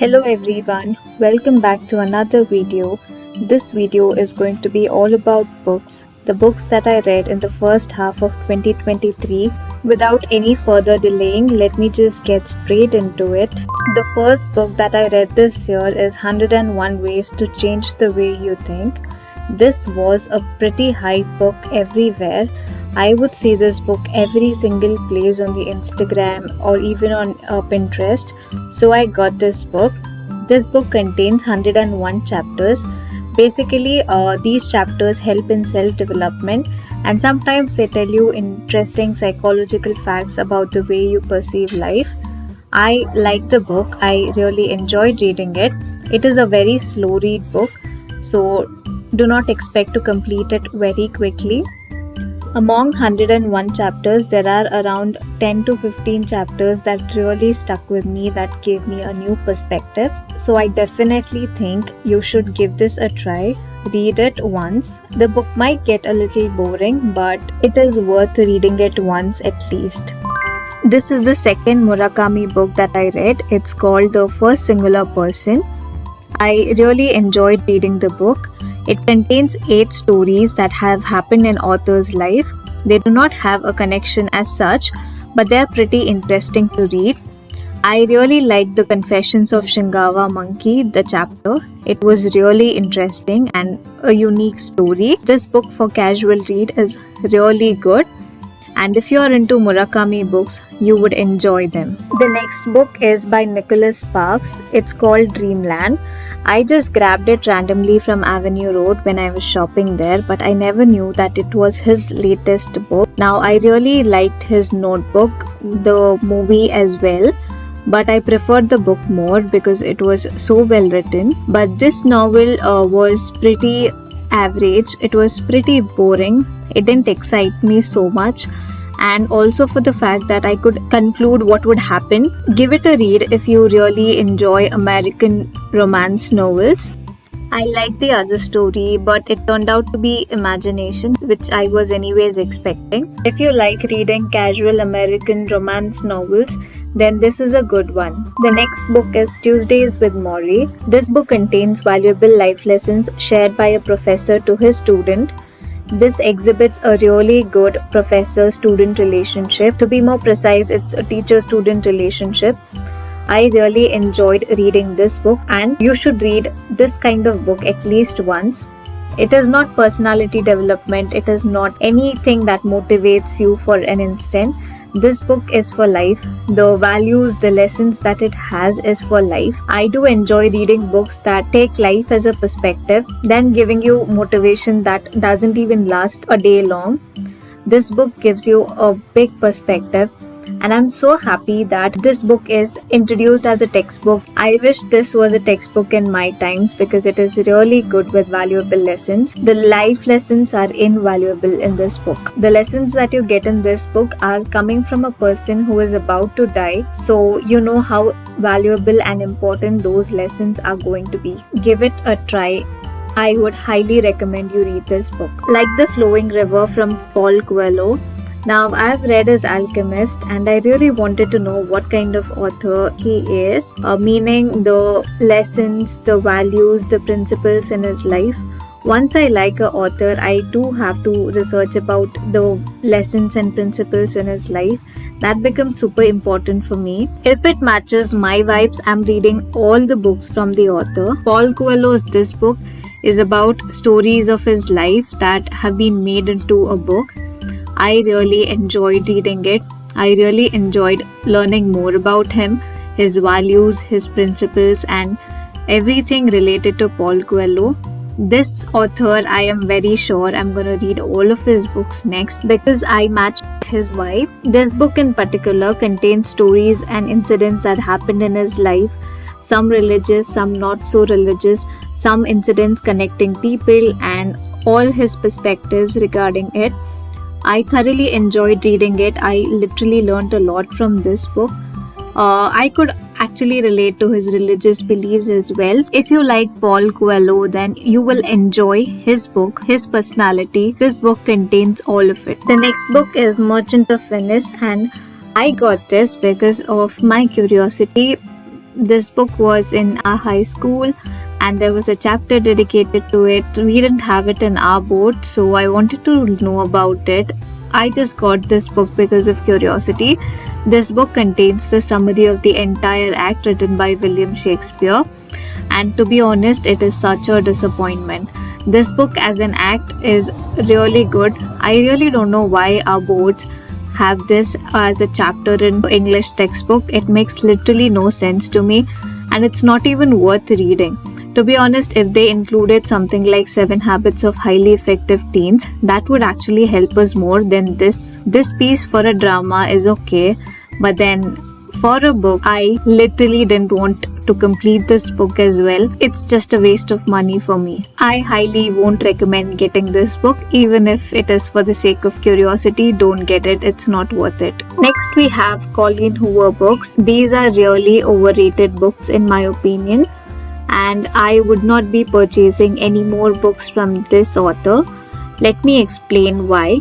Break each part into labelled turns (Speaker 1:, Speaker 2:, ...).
Speaker 1: Hello everyone, welcome back to another video. This video is going to be all about books, the books that I read in the first half of 2023. Without any further delaying, let me just get straight into it. The first book that I read this year is 101 Ways to Change the Way You Think. This was a pretty hype book everywhere. I would see this book every single place on the Instagram or even on Pinterest. So I got this book. This book contains 101 chapters. Basically, these chapters help in self-development and sometimes they tell you interesting psychological facts about the way you perceive life. I like the book. I really enjoyed reading it. It is a very slow read book, so do not expect to complete it very quickly. Among 101 chapters, there are around 10 to 15 chapters that really stuck with me, that gave me a new perspective. So I definitely think you should give this a try. Read it once. The book might get a little boring, but it is worth reading it once at least. This is the second Murakami book that I read. It's called The First Singular Person. I really enjoyed reading the book. It contains 8 stories that have happened in author's life. They do not have a connection as such, but they are pretty interesting to read. I really liked the Confessions of Shingawa Monkey, the chapter. It was really interesting and a unique story. This book for casual read is really good. And if you are into Murakami books, you would enjoy them. The next book is by Nicholas Sparks. It's called Dreamland. I just grabbed it randomly from Avenue Road when I was shopping there, but I never knew that it was his latest book. Now, I really liked his Notebook, the movie as well, but I preferred the book more because it was so well written. But this novel was pretty average. It was pretty boring. It didn't excite me so much, and also for the fact that I could conclude what would happen. Give it a read if you really enjoy American romance novels. I liked the other story, but it turned out to be imagination, which I was anyways expecting. If you like reading casual American romance novels, then this is a good one. The next book is Tuesdays with Morrie. This book contains valuable life lessons shared by a professor to his student. This exhibits a really good professor-student relationship. To be more precise, it's a teacher-student relationship. I really enjoyed reading this book, and you should read this kind of book at least once. It is not personality development. It is not anything that motivates you for an instant. This book is for life. The values, the lessons that it has is for life. I do enjoy reading books that take life as a perspective, then giving you motivation that doesn't even last a day long. This book gives you a big perspective, and I'm so happy that this book is introduced as a textbook. I wish this was a textbook in my times because it is really good with valuable lessons. The life lessons are invaluable in this book. The lessons that you get in this book are coming from a person who is about to die, so you know how valuable and important those lessons are going to be. Give it a try. I would highly recommend you read this book. Like the Flowing River from Paul Coelho. Now, I've read his Alchemist and I really wanted to know what kind of author he is, meaning the lessons, the values, the principles in his life. Once I like an author, I do have to research about the lessons and principles in his life. That becomes super important for me. If it matches my vibes, I'm reading all the books from the author. Paul Coelho's this book is about stories of his life that have been made into a book. I really enjoyed reading it. I really enjoyed learning more about him, his values, his principles, and everything related to Paul Coelho. This author, I am very sure I'm going to read all of his books next because I match his vibe. This book in particular contains stories and incidents that happened in his life, some religious, some not so religious, some incidents connecting people, and all his perspectives regarding it. I thoroughly enjoyed reading it. I literally learned a lot from this book. I could actually relate to his religious beliefs as well. If you like Paul Coelho, then you will enjoy his book, his personality. This book contains all of it. The next book is Merchant of Venice, and I got this because of my curiosity This book was in our high school and there was a chapter dedicated to it. We didn't have it in our board, so I wanted to know about it. I just got this book because of curiosity. This book contains the summary of the entire act written by William Shakespeare, and to be honest, it is such a disappointment. This book as an act is really good. I really don't know why our boards have this as a chapter in English textbook. It makes literally no sense to me, and it's not even worth reading. To be honest, if they included something like 7 Habits of Highly Effective Teens, that would actually help us more than this. This piece for a drama is okay, but then for a book, I literally didn't want to complete this book as well. It's just a waste of money for me. I highly won't recommend getting this book, even if it is for the sake of curiosity. Don't get it, it's not worth it. Next we have Colleen Hoover books. These are really overrated books in my opinion, and I would not be purchasing any more books from this author. Let me explain why.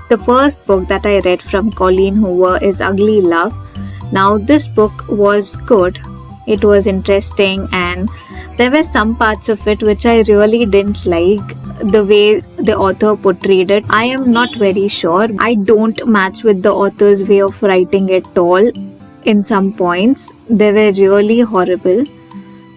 Speaker 1: The first book that I read from Colleen Hoover is Ugly Love. Now this book was good. It was interesting and there were some parts of it which I really didn't like the way the author portrayed it. I am not very sure. I don't match with the author's way of writing at all. In some points, they were really horrible.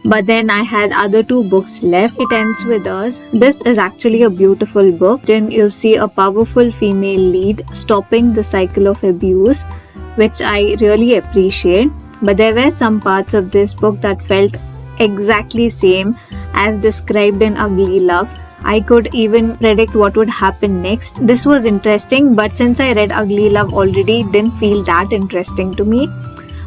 Speaker 1: But then I had other 2 books left. It Ends With Us. This is actually a beautiful book. Then you see a powerful female lead stopping the cycle of abuse, which I really appreciate. But there were some parts of this book that felt exactly same as described in Ugly Love. I could even predict what would happen next. This was interesting, but since I read Ugly Love already, it didn't feel that interesting to me.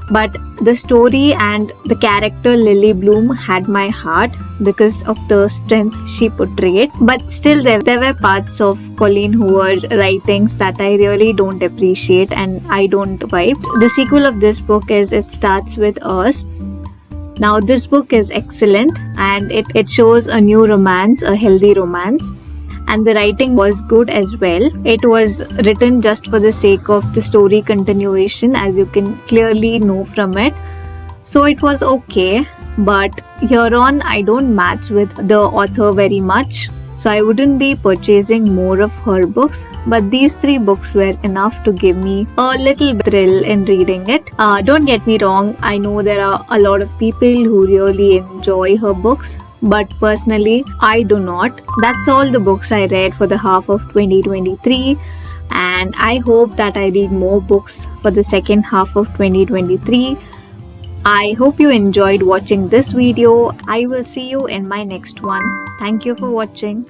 Speaker 1: But the story and the character Lily Bloom had my heart because of the strength she portrayed. But still there were parts of Colleen Hoover writings that I really don't appreciate and I don't vibe. The sequel of this book is It Starts With Us. Now this book is excellent and it shows a new romance, a healthy romance. And the writing was good as well. It was written just for the sake of the story continuation, as you can clearly know from it. So it was okay, but here on I don't match with the author very much, so I wouldn't be purchasing more of her books. But these 3 books were enough to give me a little thrill in reading it. Don't get me wrong, I know there are a lot of people who really enjoy her books, but personally I do not. That's all the books I read for the half of 2023, and I hope that I read more books for the second half of 2023. I hope you enjoyed watching this video. I will see you in my next one. Thank you for watching.